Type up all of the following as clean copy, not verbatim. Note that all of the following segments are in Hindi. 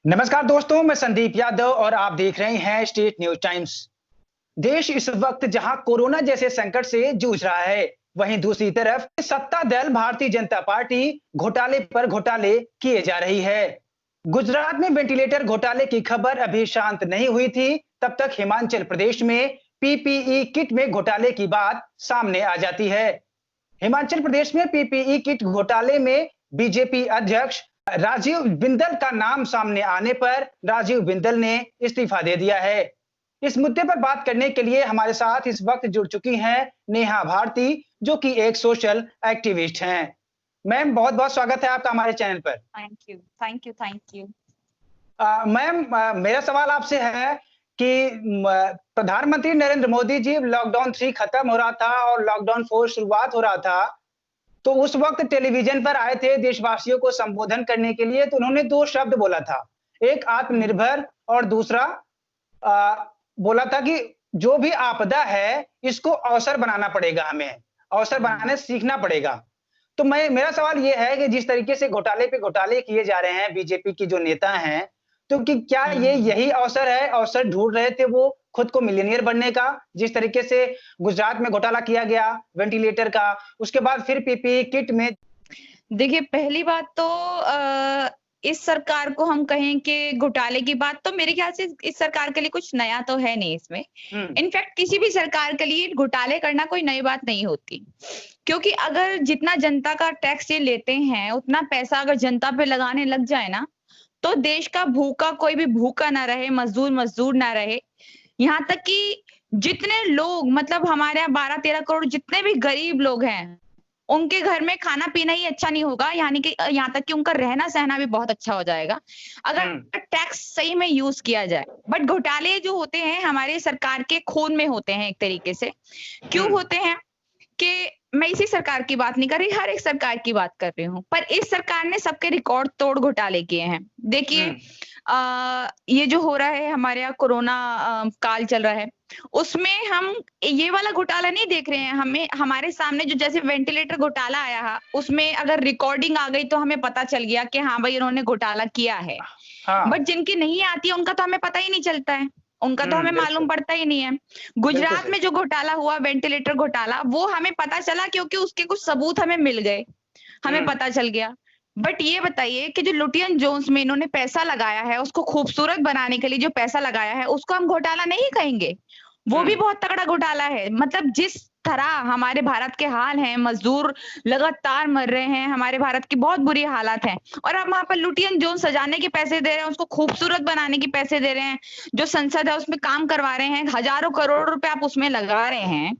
नमस्कार दोस्तों, मैं संदीप यादव और आप देख रहे हैं स्टेट न्यूज टाइम्स। देश इस वक्त जहां कोरोना जैसे संकट से जूझ रहा है, वहीं दूसरी तरफ सत्ता दल भारतीय जनता पार्टी घोटाले पर घोटाले किए जा रही है। गुजरात में वेंटिलेटर घोटाले की खबर अभी शांत नहीं हुई थी, तब तक हिमाचल प्रदेश में पीपीई किट में घोटाले की बात सामने आ जाती है। हिमाचल प्रदेश में पीपीई किट घोटाले में बीजेपी अध्यक्ष राजीव बिंदल का नाम सामने आने पर राजीव बिंदल ने इस्तीफा दे दिया है। इस मुद्दे पर बात करने के लिए हमारे साथ इस वक्त जुड़ चुकी हैं नेहा भारती, जो कि एक सोशल एक्टिविस्ट हैं। मैम, बहुत बहुत स्वागत है आपका हमारे चैनल पर। Thank you, thank you, thank you. Ma'am, मेरा सवाल आपसे है कि प्रधानमंत्री नरेंद्र मोदी जी, लॉकडाउन 3 खत्म हो रहा था और लॉकडाउन 4 शुरुआत हो रहा था, तो उस वक्त टेलीविजन पर आए थे देशवासियों को संबोधन करने के लिए। तो उन्होंने 2 शब्द बोला था, एक आत्मनिर्भर और दूसरा बोला था कि जो भी आपदा है इसको अवसर बनाना पड़ेगा, हमें अवसर बनाने सीखना पड़ेगा। तो मैं मेरा सवाल ये है कि जिस तरीके से घोटाले पे घोटाले किए जा रहे हैं बीजेपी के जो नेता हैं, तो कि क्या ये यही अवसर है, अवसर ढूंढ रहे थे वो खुद को मिलियनियर बनने का? जिस तरीके से गुजरात में घोटाला किया गया वेंटिलेटर का, उसके बाद फिर पीपीई किट में। देखिए, पहली बात तो इस सरकार को हम कहें कि घोटाले की बात तो मेरे ख्याल से इस सरकार के लिए कुछ नया तो है नहीं इसमें। इनफैक्ट किसी भी सरकार के लिए घोटाले करना कोई नई बात नहीं होती। क्योंकि अगर जितना जनता का टैक्स ये लेते हैं, उतना पैसा अगर जनता पे लगाने लग जाए ना, तो देश का भूखा कोई भी भूखा ना रहे, मजदूर ना रहे। यहाँ तक कि जितने लोग मतलब हमारे यहाँ 12-13 करोड़ जितने भी गरीब लोग हैं, उनके घर में खाना-पीना ही अच्छा नहीं होगा, यानी कि यहाँ तक कि उनका रहना-सहना भी बहुत अच्छा हो जाएगा, अगर टैक्स सही में यूज़ किया जाए। बट घोटाले जो होते हैं, हमारे सरकार के खून में होते हैं एक तरीके से। क्यों होते हैं? कि मैं इसी सरकार की बात नहीं कर रही, हर एक सरकार की बात कर रही हूँ। पर इस सरकार ने सबके रिकॉर्ड तोड़ घोटाले किए हैं। देखिए ये जो हो रहा है हमारे यहाँ कोरोना काल चल रहा है, उसमें हम ये वाला घोटाला नहीं देख रहे हैं। हमें हमारे सामने जो जैसे वेंटिलेटर घोटाला आया है, उसमें अगर रिकॉर्डिंग आ गई तो हमें पता चल गया कि हाँ भाई इन्होंने घोटाला किया है। बट जिनकी नहीं आती है उनका तो हमें पता ही नहीं चलता है। उनका तो हमें मालूम पड़ता ही नहीं है। गुजरात में जो घोटाला हुआ वेंटिलेटर घोटाला, वो हमें पता चला क्योंकि उसके कुछ सबूत हमें मिल गए, हमें पता चल गया। बट ये बताइए कि जो लुटियन जोन्स में इन्होंने पैसा लगाया है, उसको खूबसूरत बनाने के लिए जो पैसा लगाया है, उसको हम घोटाला नहीं कहेंगे। वो भी बहुत तगड़ा घोटाला है। मतलब जिस तरह हमारे भारत के हाल हैं, मजदूर लगातार मर रहे हैं, हमारे भारत की बहुत बुरी हालात हैं और हम वहाँ पर लुटियन जोन सजाने के पैसे दे रहे हैं, उसको खूबसूरत बनाने के पैसे दे रहे हैं। जो संसद है उसमें काम करवा रहे हैं, हजारों करोड़ रुपए आप उसमें लगा रहे हैं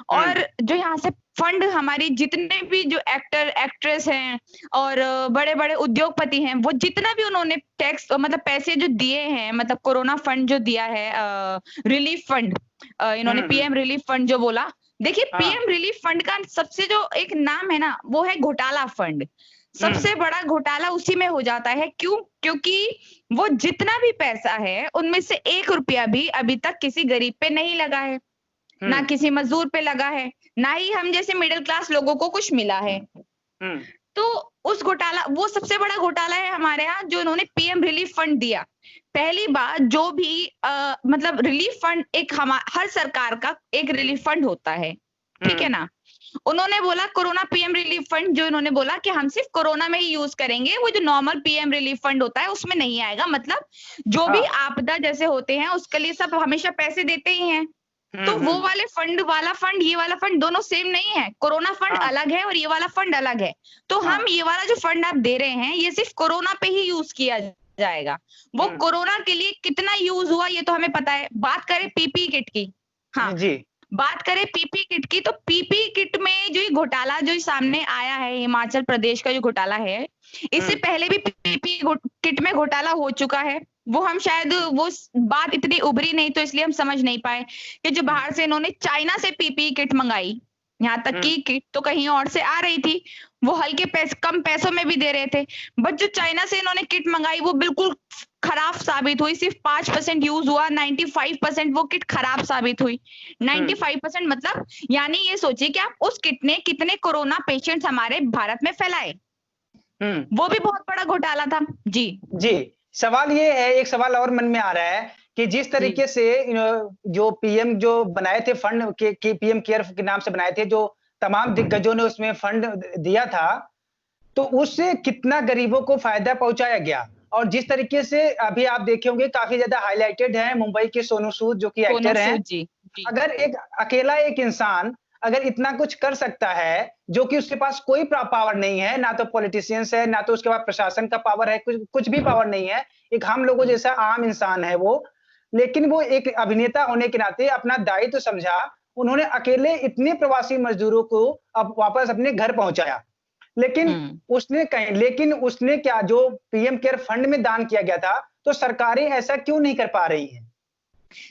और जो यहाँ से फंड हमारी जितने भी जो एक्टर एक्ट्रेस हैं और बड़े-बड़े उद्योगपति हैं, वो जितना भी उन्होंने टैक्स मतलब पैसे जो दिए हैं, मतलब कोरोना फंड जो दिया है रिलीफ फंड इन्होंने पीएम रिलीफ फंड जो बोला, देखिए पीएम रिलीफ फंड का सबसे जो एक नाम है ना, वो है घोटाला फंड। सबसे बड़ा घोटाला उसी में हो जाता है। क्यों? क्योंकि वो जितना भी पैसा है, उनमें से 1 रुपया भी अभी तक किसी गरीब पे नहीं लगा है, ना किसी मजदूर पे लगा है, ना ही हम जैसे मिडिल क्लास लोगों को कुछ मिला है। तो उस घोटाला वो सबसे बड़ा घोटाला है हमारे यहाँ जो इन्होंने पीएम रिलीफ फंड दिया। पहली बात जो भी मतलब रिलीफ फंड एक हर सरकार का एक रिलीफ फंड होता है, ठीक है ना? उन्होंने बोला कोरोना पीएम रिलीफ फंड जो इन्होंने बोला कि हम सिर्फ कोरोना में ही यूज़ करेंगे, वो जो नॉर्मल पीएम रिलीफ फंड होता है उसमें नहीं आएगा। मतलब जो भी आपदा जैसे होते हैं उसके लिए सब हमेशा पैसे देते ही हैं। तो वो वाले फंड वाला फंड, ये वाला फंड दोनों सेम नहीं है। कोरोना फंड अलग है और ये वाला फंड अलग है। तो हम ये वाला जो फंड आप दे रहे हैं, ये सिर्फ कोरोना पे ही यूज़ किया जाएगा। वो कोरोना के लिए कितना यूज़ हुआ ये तो हमें पता है। बात करें पीपीई किट की, हाँ, बात करें पीपीई किट की, तो पीपीई किट में जो ये घोटाला जो सामने आया है, हिमाचल प्रदेश का जो घोटाला है, इससे पहले भी पीपीई किट में घोटाला हो चुका है। वो हम शायद वो बात इतनी उभरी नहीं तो इसलिए हम समझ नहीं पाए कि जो बाहर से इन्होंने चाइना से पीपीई किट मंगाई, यहाँ तक कि किट तो कहीं और से आ रही थी, वो हल्के कम पैसों में भी दे रहे थे। बट जो चाइना से इन्होंने किट मंगाई वो बिल्कुल खराब साबित हुई। सिर्फ 5% यूज हुआ, 95% वो किट खराब साबित हुई। 95% मतलब यानी ये सोचिए कि आप उस किट ने कितने कोरोना पेशेंट्स हमारे भारत में फैलाए। वो भी बहुत बड़ा घोटाला था। जी जी, सवाल ये है, एक सवाल और मन में आ रहा है कि जिस तरीके से जो पीएम जो बनाए थे फंड के पीएम केयर के नाम से बनाए थे, जो तमाम दिग्गजों ने उसमें फंड दिया था, तो उससे कितना गरीबों को फायदा पहुंचाया गया। और जिस तरीके से अभी आप देखे होंगे काफी ज्यादा हाईलाइटेड है मुंबई के सोनू सूद जो कि सोनू एक्टर हैं। सूद जी। अगर एक अकेला एक इंसान अगर इतना कुछ कर सकता है, जो कि उसके पास कोई पावर नहीं है, ना तो पॉलिटिशियंस है, ना तो उसके पास प्रशासन का पावर है, कुछ कुछ भी पावर नहीं है, एक हम लोगों जैसा आम इंसान है वो, लेकिन वो एक अभिनेता होने के नाते अपना दायित्व समझा, उन्होंने अकेले इतने प्रवासी मजदूरों को अब वापस अपने घर पहुंचाया। लेकिन उसने क्या, जो पीएम केयर फंड में दान किया गया था, तो सरकारें ऐसा क्यों नहीं कर पा रही हैं?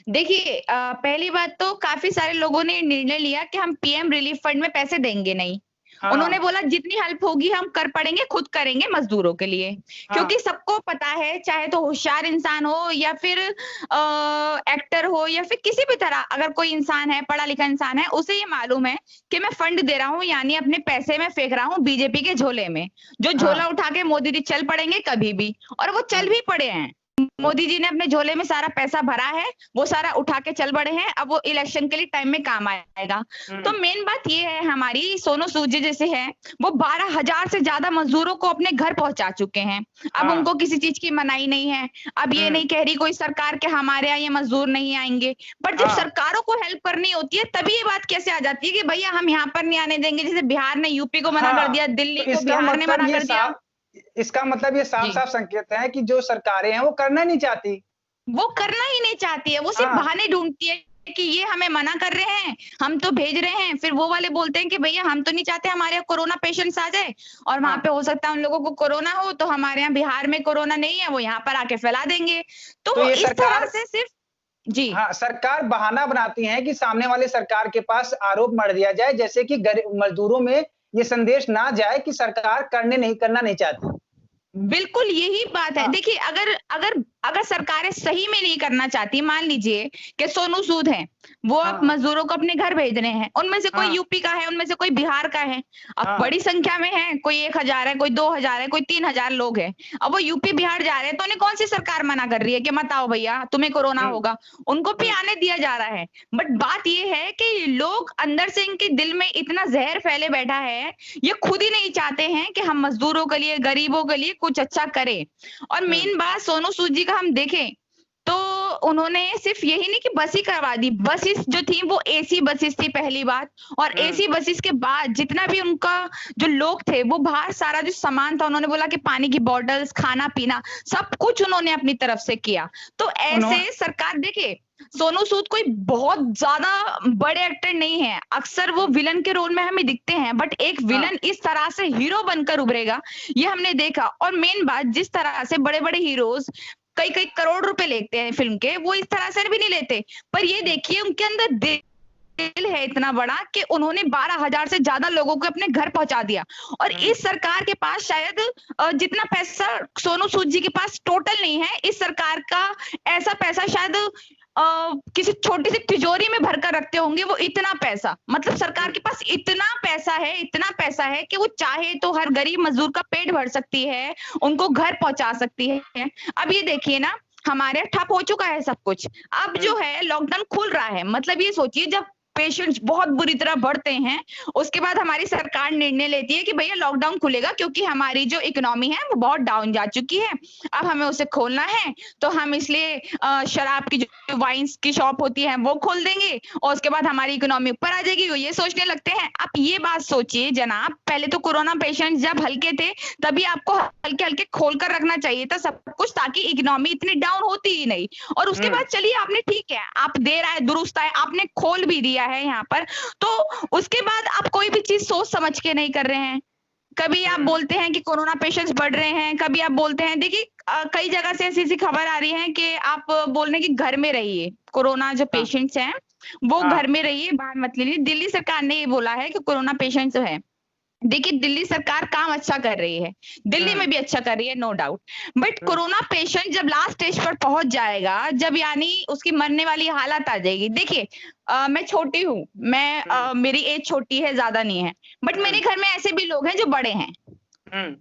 देखिए पहली बात तो काफ़ी सारे लोगों ने निर्णय लिया कि हम पीएम रिलीफ फंड में पैसे देंगे नहीं। उन्होंने बोला जितनी हेल्प होगी हम कर पड़ेंगे, खुद करेंगे मज़दूरों के लिए। क्योंकि सबको पता है, चाहे तो होशियार इंसान हो या फिर एक्टर हो या फिर किसी भी तरह अगर कोई इंसान है, पढ़ा-लिखा इंसान है, उसे ये मालूम है कि मैं फंड दे रहा हूँ यानी अपने पैसे मैं फेंक रहा हूँ बीजेपी के झोले में। जो झोला उठा के मोदी जी चल पड़ेंगे कभी भी, और वो चल भी पड़े हैं। मोदी जी ने अपने झोले में सारा पैसा भरा है, वो सारा उठा के चल बड़े हैं, अब वो इलेक्शन के लिए टाइम में काम आएगा। तो मेन बात ये है, हमारी सोनू सूद जी जैसे हैं, वो 12,000 से ज्यादा मजदूरों को अपने घर पहुंचा चुके हैं। अब उनको किसी चीज की मनाही नहीं है। अब ये नहीं कह रही कोई सरकार के हमारे यहाँ ये मजदूर नहीं आएंगे, बट जब सरकारों को हेल्प करनी होती है तभी ये बात कैसे आ जाती है कि भैया हम यहाँ पर नहीं आने देंगे। जैसे बिहार ने यूपी को मना कर दिया, दिल्ली को बिहार ने मना कर दिया। इसका मतलब ये साफ-साफ संकेत है कि जो सरकारें हैं वो करना नहीं चाहती। वो करना ही नहीं चाहती है, वो सिर्फ बहाने ढूँढती है कि ये हमें मना कर रहे हैं, हम तो भेज रहे हैं। फिर वो वाले बोलते हैं कि भैया हम तो नहीं चाहते हमारे यहाँ कोरोना पेशेंट्स आ जाए, और वहाँ पे हो सकता है उन लोगों को कोरोना हो, तो हमारे यहाँ बिहार में कोरोना नहीं है, वो यहाँ पर आके फैला देंगे। तो ये इस तरह से सिर्फ जी। हाँ, सरकार बहाना बनाती है कि सामने वाले सरकार के पास आरोप मढ़ दिया जाए, जैसे कि मजदूरों में ये संदेश ना जाए कि सरकार करना नहीं चाहती। बिल्कुल यही बात है। देखिए अगर सरकारें सही में नहीं करना चाहती, मान लीजिए कि सोनू सूद हैं, वो अब मजदूरों को अपने घर भेज रहे हैं, उनमें से कोई यूपी का है, उनमें से कोई बिहार का है। अब बड़ी संख्या में है, कोई 1,000 है, कोई 2,000 है, कोई 3,000 लोग हैं। अब वो यूपी बिहार जा रहे हैं, तो उन्हें कौन सी सरकार मना कर रही है कि मत आओ भैया, तुम्हें कोरोना होगा? उनको भी आने दिया जा रहा है। बट बात ये है कि लोग अंदर से, इनके दिल में इतना जहर फैले बैठा है, ये खुद ही नहीं चाहते हैं कि हम मजदूरों के लिए, गरीबों के लिए कुछ अच्छा करें। और मेन बात सोनू सूद जी का हम देखें तो उन्होंने सिर्फ यही नहीं कि बस ही करवा दी, बसेस जो थी वो एसी बसेस थी पहली बात, और एसी बसेस के बाद जितना भी उनका जो लोग थे वो बाहर सारा जो सामान था, उन्होंने बोला कि पानी की बॉटल्स, खाना पीना, सब कुछ उन्होंने अपनी तरफ से किया। तो ऐसे सरकार देखे, सोनू सूद कोई बहुत ज्यादा बड़े एक्टर नहीं है, अक्सर वो विलन के रोल में हमें दिखते हैं, बट एक विलन इस तरह से हीरो बनकर उभरेगा ये हमने देखा। और मेन बात, जिस तरह से बड़े बड़े हीरोज कई कई करोड़ रुपए लेते हैं फिल्म के, वो इस तरह से भी नहीं लेते। पर ये देखिए उनके अंदर दिल है इतना बड़ा कि उन्होंने 12,000 से ज्यादा लोगों को अपने घर पहुंचा दिया। और इस सरकार के पास शायद जितना पैसा सोनू सूद जी के पास टोटल नहीं है, इस सरकार का ऐसा पैसा शायद किसी छोटी सी तिजोरी में भरकर रखते होंगे वो, इतना पैसा। मतलब सरकार के पास इतना पैसा है कि वो चाहे तो हर गरीब मजदूर का पेट भर सकती है, उनको घर पहुंचा सकती है। अब ये देखिए ना, हमारे ठप हो चुका है सब कुछ, अब जो है लॉकडाउन खुल रहा है। मतलब ये सोचिए, जब पेशेंट्स बहुत बुरी तरह बढ़ते हैं, उसके बाद हमारी सरकार निर्णय लेती है कि भैया लॉकडाउन खुलेगा क्योंकि हमारी जो इकोनॉमी है वो बहुत डाउन जा चुकी है, अब हमें उसे खोलना है, तो हम इसलिए शराब की जो वाइन्स की शॉप होती है वो खोल देंगे, और उसके बाद हमारी इकोनॉमी ऊपर आ जाएगी, वो ये सोचने लगते हैं। आप ये बात सोचिए जनाब, पहले तो कोरोना पेशेंट जब हल्के थे तभी आपको हल्के हल्के खोल कर रखना चाहिए था सब कुछ, ताकि इकोनॉमी इतनी डाउन होती ही नहीं। और उसके बाद चलिए आपने, ठीक है आप दे रहा है, दुरुस्त है, आपने खोल भी दिया है यहाँ पर, तो उसके बाद आप कोई भी चीज सोच समझ के नहीं कर रहे हैं। कभी आप बोलते हैं कि कोरोना पेशेंट्स बढ़ रहे हैं, कभी आप बोलते हैं, देखिए कई जगह से ऐसी खबर आ रही है कि आप बोल रहे हैं कि घर में रहिए, कोरोना जो पेशेंट्स हैं वो घर में रहिए, बाहर मत निकलिए। दिल्ली सरकार ने ये बोला है कि कोरोना पेशेंट जो है, देखिए दिल्ली सरकार काम अच्छा कर रही है, दिल्ली में भी अच्छा कर रही है, no doubt. But corona patient जब लास्ट स्टेज पर पहुंच जाएगा, जब यानी उसकी मरने वाली हालत आ जाएगी, देखिए मैं छोटी हूँ, मैं मेरी एज छोटी है, ज्यादा नहीं है, बट मेरे घर में ऐसे भी लोग हैं जो बड़े हैं,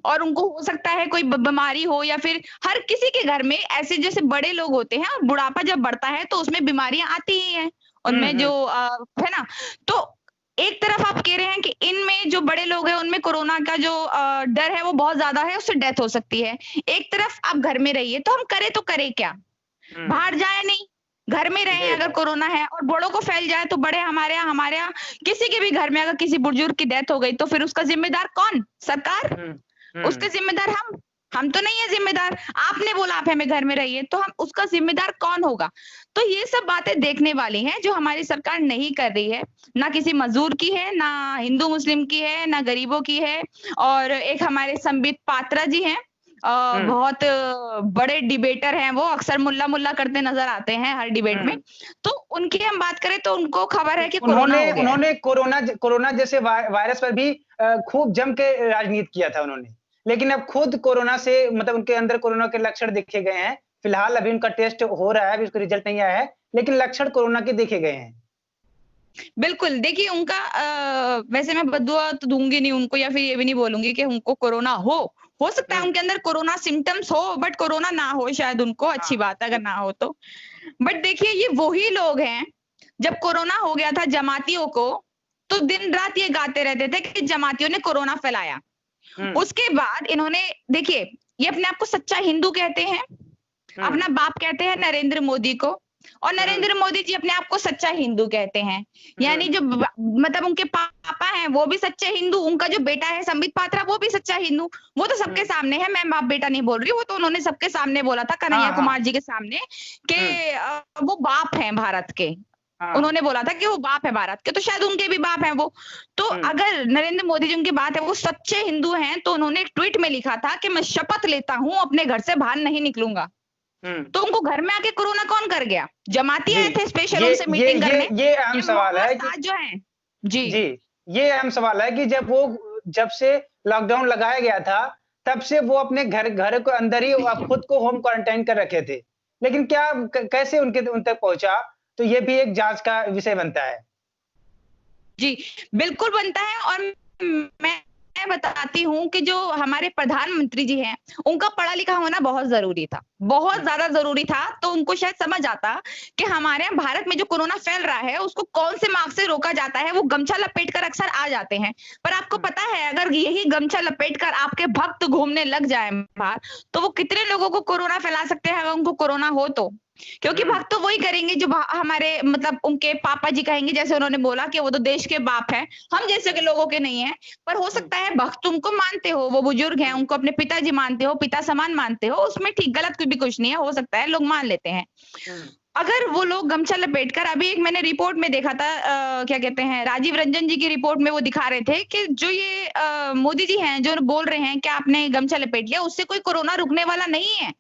और उनको हो सकता है कोई बीमारी हो, या फिर हर किसी के घर में ऐसे जैसे बड़े लोग होते हैं और बुढ़ापा जब बढ़ता है तो उसमें बीमारियां आती ही हैं उनमें जो है ना। तो एक तरफ आप कह रहे हैं कि इनमें जो बड़े लोग हैं उनमें कोरोना का जो डर है वो बहुत ज्यादा है, उससे डेथ हो सकती है। एक तरफ आप घर में रहिए, तो हम करें तो करें क्या? बाहर जाए नहीं, घर में रहे। अगर कोरोना है और बड़ों को फैल जाए तो बड़े हमारे यहाँ किसी के भी घर में अगर किसी बुजुर्ग की डेथ हो गई तो फिर उसका जिम्मेदार कौन? सरकार? उसके जिम्मेदार हम तो नहीं है जिम्मेदार। आपने बोला आप हमें घर में रहिए, तो हम उसका जिम्मेदार कौन होगा? तो ये सब बातें देखने वाली हैं जो हमारी सरकार नहीं कर रही है। ना किसी मजदूर की है, ना हिंदू मुस्लिम की है, ना गरीबों की है। और एक हमारे संबित पात्रा जी हैं, बहुत बड़े डिबेटर हैं, वो अक्सर मुल्ला मुल्ला करते नजर आते हैं हर डिबेट में। तो उनकी हम बात करें तो उनको खबर है कि उन्होंने कोरोना जैसे वायरस पर भी खूब जम के राजनीति किया था उन्होंने। लेकिन अब खुद कोरोना से मतलब उनके अंदर कोरोना के लक्षण देखे गए हैं। फिलहाल अभी उनका टेस्ट हो रहा है, अभी उसका रिजल्ट नहीं आया है, लेकिन लक्षण कोरोना के देखे गए हैं। बिल्कुल, देखिए उनका वैसे मैं बद्दुआ तो दूंगी नहीं उनको, या फिर ये भी नहीं बोलूंगी कि उनको कोरोना हो सकता है उनके अंदर कोरोना सिम्टम्स हो, बट कोरोना ना हो शायद उनको, अच्छी बात है अगर ना हो तो। बट देखिए ये वही लोग हैं, जब कोरोना हो गया था जमातियों को, तो दिन रात ये गाते रहते थे कि जमातियों ने कोरोना फैलाया। उसके बाद इन्होंने, देखिए ये अपने आप को सच्चा हिंदू कहते हैं, अपना बाप कहते हैं नरेंद्र मोदी को, और नरेंद्र मोदी जी अपने आप को सच्चा हिंदू कहते हैं। यानी जो मतलब उनके पापा हैं वो भी सच्चे हिंदू, उनका जो बेटा है संबित पात्रा वो भी सच्चा हिंदू। वो तो सबके सामने है, मैं बाप बेटा नहीं बोल रही, वो तो उन्होंने सबके सामने बोला था कन्हैया कुमार जी के सामने कि वो बाप हैं भारत के। उन्होंने बोला था कि वो बाप है भारत के, तो शायद उनके भी बाप हैं वो। तो अगर नरेंद्र मोदी जी उनकी बात है वो सच्चे हिंदू हैं, तो उन्होंने एक ट्वीट में लिखा था कि मैं शपथ लेता हूं अपने घर से बाहर नहीं निकलूंगा। तो उनको घर में आके कोरोना कौन कर गया? जमाती आए थे स्पेशल उनसे मीटिंग करने। ये अहम सवाल है जो है जी ये अहम सवाल है कि जब से लॉकडाउन लगाया गया था तब से वो अपने घर के अंदर ही खुद को होम क्वारंटाइन कर रखे थे, लेकिन क्या कैसे उन तक पहुंचा, तो ये भी एक जांच का विषय बनता है। जी बिल्कुल बनता है। और मैं बताती हूँ कि जो हमारे प्रधानमंत्री जी हैं उनका पढ़ा लिखा होना बहुत जरूरी था, बहुत ज्यादा जरूरी था। तो उनको शायद समझ आता कि हमारे यहाँ भारत में जो कोरोना फैल रहा है उसको कौन से मार्ग से रोका जाता है। वो गमछा लपेट कर अक्सर आ जाते हैं, पर आपको पता है अगर यही गमछा लपेट कर आपके भक्त घूमने लग जाए बाहर, तो वो कितने लोगों को कोरोना फैला सकते हैं अगर उनको कोरोना हो तो। क्योंकि भक्त तो वही करेंगे जो हमारे मतलब उनके पापा जी कहेंगे, जैसे उन्होंने बोला कि वो तो देश के बाप हैं, हम जैसे के लोगों के नहीं है। पर हो सकता है भक्त उनको मानते हो, वो बुजुर्ग हैं, उनको अपने पिताजी मानते हो, पिता समान मानते हो, उसमें ठीक गलत भी कुछ नहीं है, हो सकता है लोग मान लेते हैं। अगर वो लोग गमछा लपेट कर, अभी एक मैंने रिपोर्ट में देखा था, क्या कहते हैं, राजीव रंजन जी की रिपोर्ट में वो दिखा रहे थे कि जो ये मोदी जी हैं जो बोल रहे हैं कि आपने गमछा लपेट लिया, उससे कोई कोरोना रुकने वाला नहीं है।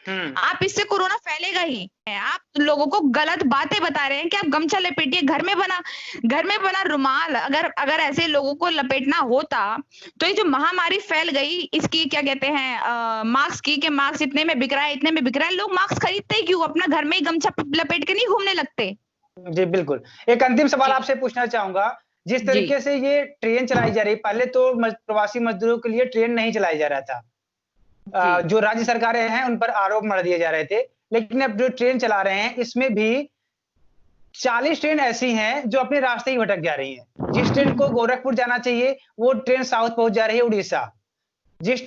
आप इससे कोरोना फैलेगा ही। आप लोगों को गलत बातें बता रहे हैं कि आप गमछा लपेटिए, घर में बना रुमाल, अगर ऐसे लोगों को लपेटना होता तो ये जो महामारी फैल गई इसकी क्या कहते हैं मास्क की, कि मास्क इतने में बिक रहा है, इतने में बिक रहा है, लोग मास्क खरीदते ही क्यों? अपना घर में ही गमछा लपेट के नहीं घूमने लगते? जी बिल्कुल। एक अंतिम सवाल आपसे पूछना चाहूंगा, जिस तरीके से ये ट्रेन चलाई जा रही, पहले तो प्रवासी मजदूरों के लिए ट्रेन नहीं चलाई जा रहा था, जो राज्य सरकारें हैं उन पर आरोप मढ़ दिए जा रहे थे, लेकिन अब जो ट्रेन चला रहे हैं इसमें भी 40 ट्रेन ऐसी हैं जो अपने रास्ते ही भटक जा रही हैं। जिस ट्रेन को गोरखपुर जाना चाहिए वो ट्रेन साउथ पहुंच जा रही है उड़ीसा। जिस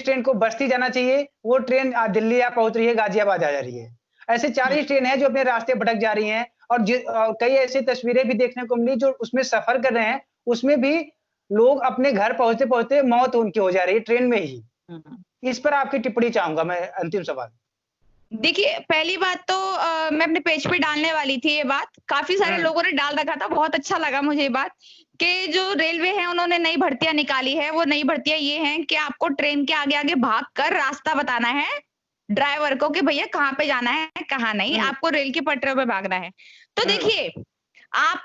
ट्रेन को बस्ती जाना चाहिए वो ट्रेन दिल्ली या पहुंच रही है गाजियाबाद आ जा रही है। ऐसे 40 ट्रेन है जो अपने रास्ते भटक जा रही हैं, और कई ऐसी तस्वीरें भी देखने को मिली जो उसमें सफर कर रहे हैं, उसमें भी लोग अपने घर पहुंचते पहुंचते मौत उनकी हो जा रही है ट्रेन में ही। इस पर आपकी टिप्पणी चाहूंगा मैं, अंतिम सवाल। देखिए पहली बात तो मैं अपने पेज पे डालने वाली थी ये बात, काफी सारे लोगों ने डाल रखा था, बहुत अच्छा लगा मुझे ये बात कि जो रेलवे है उन्होंने नई भर्तियां निकाली है। वो नई भर्तियां ये हैं कि आपको ट्रेन के आगे आगे भाग कर रास्ता बताना है ड्राइवर को कि भैया कहाँ पे जाना है कहाँ नहीं, आपको रेल की पटरियों पे भागना है। तो देखिए आप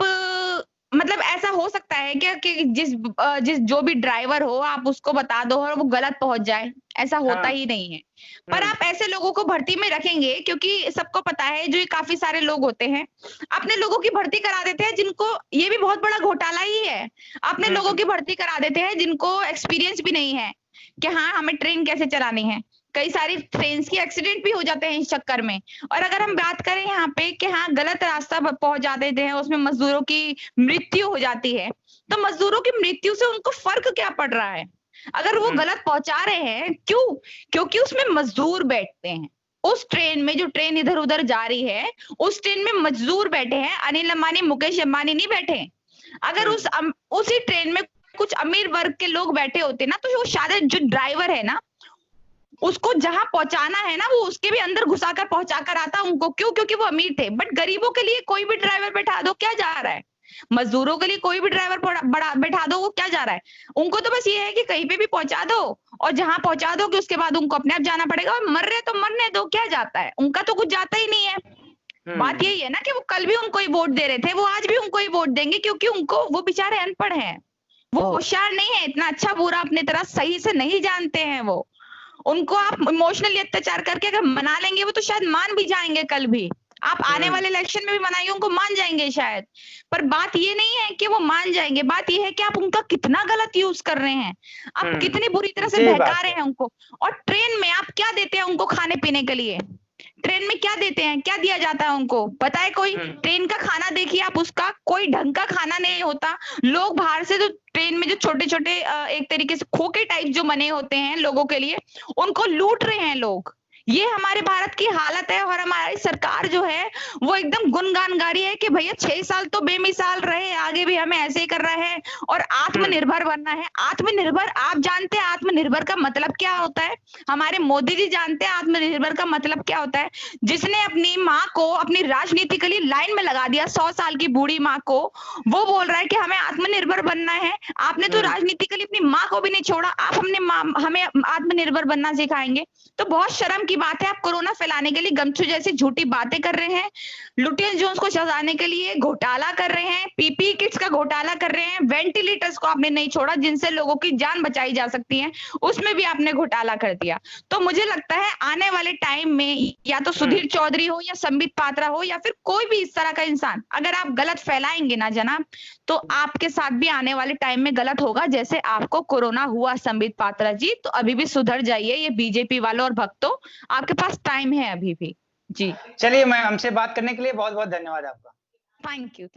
मतलब ऐसा हो सकता है क्या कि जिस जो भी ड्राइवर हो आप उसको बता दो और वो गलत पहुंच जाए? ऐसा होता ही नहीं है। पर आप ऐसे लोगों को भर्ती में रखेंगे क्योंकि सबको पता है जो ये काफी सारे लोग होते हैं अपने लोगों की भर्ती करा देते हैं, जिनको ये भी बहुत बड़ा घोटाला ही है, अपने लोगों की भर्ती करा देते हैं जिनको एक्सपीरियंस भी नहीं है। कि हाँ हमें ट्रेन कैसे चलानी है। कई सारी ट्रेन की एक्सीडेंट भी हो जाते हैं इस चक्कर में। और अगर हम बात करें यहाँ पे कि हाँ गलत रास्ता पहुंच जाते हैं, उसमें मजदूरों की मृत्यु हो जाती है, तो मजदूरों की मृत्यु से उनको फर्क क्या पड़ रहा है? अगर वो गलत पहुंचा रहे हैं, क्यों? क्योंकि उसमें मजदूर बैठते हैं। उस ट्रेन में, जो ट्रेन इधर उधर जा रही है, उस ट्रेन में मजदूर बैठे हैं, अनिल अंबानी, मुकेश अंबानी नहीं बैठे। अगर उसी ट्रेन में कुछ अमीर वर्ग के लोग बैठे होते ना, तो वो शायद जो ड्राइवर है ना, उसको जहां पहुंचाना है ना, वो उसके भी अंदर घुसाकर पहुंचाकर आता उनको। क्यों? क्योंकि वो अमीर थे। बट गरीबों के लिए कोई भी ड्राइवर बैठा दो, क्या जा रहा है? मजदूरों के लिए कोई भी ड्राइवर बड़ा बैठा दो, वो क्या जा रहा है? उनको तो बस ये है कि कहीं पे भी पहुंचा दो, और जहां पहुंचा दो कि उसके बाद उनको अपने आप जाना पड़ेगा, और मर रहे तो मरने दो, क्या जाता है? उनका तो कुछ जाता ही नहीं है। बात यही है ना कि वो कल भी उनको ही वोट दे रहे थे, वो आज भी उनको ही वोट देंगे, क्योंकि उनको, वो बेचारे अनपढ़ हैं, वो होशियार नहीं है, इतना अच्छा बुरा अपनी तरह सही से नहीं जानते हैं वो। उनको आप इमोशनली अत्याचार करके अगर मना लेंगे, वो तो शायद मान भी जाएंगे कल भी। आप आने वाले इलेक्शन में भी मनाएंगे, उनको मान जाएंगे शायद। पर बात ये नहीं है कि वो मान जाएंगे, बात ये है कि आप उनका कितना गलत यूज कर रहे हैं, आप कितनी बुरी तरह से बहका रहे हैं उनको। और ट्रेन में आप क्या देते हैं उनको खाने पीने के लिए? ट्रेन में क्या देते हैं, क्या दिया जाता है उनको, बताए कोई? ट्रेन का खाना देखिए आप, उसका कोई ढंग का खाना नहीं होता। लोग बाहर से जो ट्रेन में जो छोटे छोटे एक तरीके से खोखे टाइप जो बने होते हैं लोगों के लिए, उनको लूट रहे हैं लोग। ये हमारे भारत की हालत है। और हमारी सरकार जो है वो एकदम गुणगान गा रही है कि भैया 6 साल तो बेमिसाल रहे, आगे भी हमें ऐसे ही करना है और आत्मनिर्भर बनना है। आत्मनिर्भर, आप जानते हैं आत्मनिर्भर का मतलब क्या होता है? हमारे मोदी जी जानते हैं आत्मनिर्भर का मतलब क्या होता है? जिसने अपनी माँ को अपनी राजनीति के लिए लाइन में लगा दिया, 100 साल की बूढ़ी माँ को, वो बोल रहा है कि हमें आत्मनिर्भर बनना है। आपने तो राजनीति के लिए अपनी माँ को भी नहीं छोड़ा, आप हमें आत्मनिर्भर बनना सिखाएंगे? तो बहुत शर्म की बात है। आप कोरोना फैलाने के लिए गमछू जैसी झूठी बातें कर रहे हैं, लुटेन जोन्स को सजाने के लिए घोटाला कर रहे हैं, पीपीई किट्स का घोटाला कर रहे हैं, वेंटिलेटर्स को आपने नहीं छोड़ा जिनसे लोगों की जान बचाई जा सकती है, उसमें भी आपने घोटाला कर दिया। तो मुझे लगता है आने वाले टाइम में या तो सुधीर चौधरी हो या संबित पात्रा हो या फिर कोई भी इस तरह का इंसान, अगर आप गलत फैलाएंगे ना जनाब, तो आपके साथ भी आने वाले टाइम में गलत होगा। जैसे आपको कोरोना हुआ संबित पात्रा जी, तो अभी भी सुधर जाइए। ये बीजेपी वालों और भक्तों, आपके पास टाइम है अभी भी। जी चलिए, मैं हमसे बात करने के लिए बहुत बहुत धन्यवाद आपका। Thank you.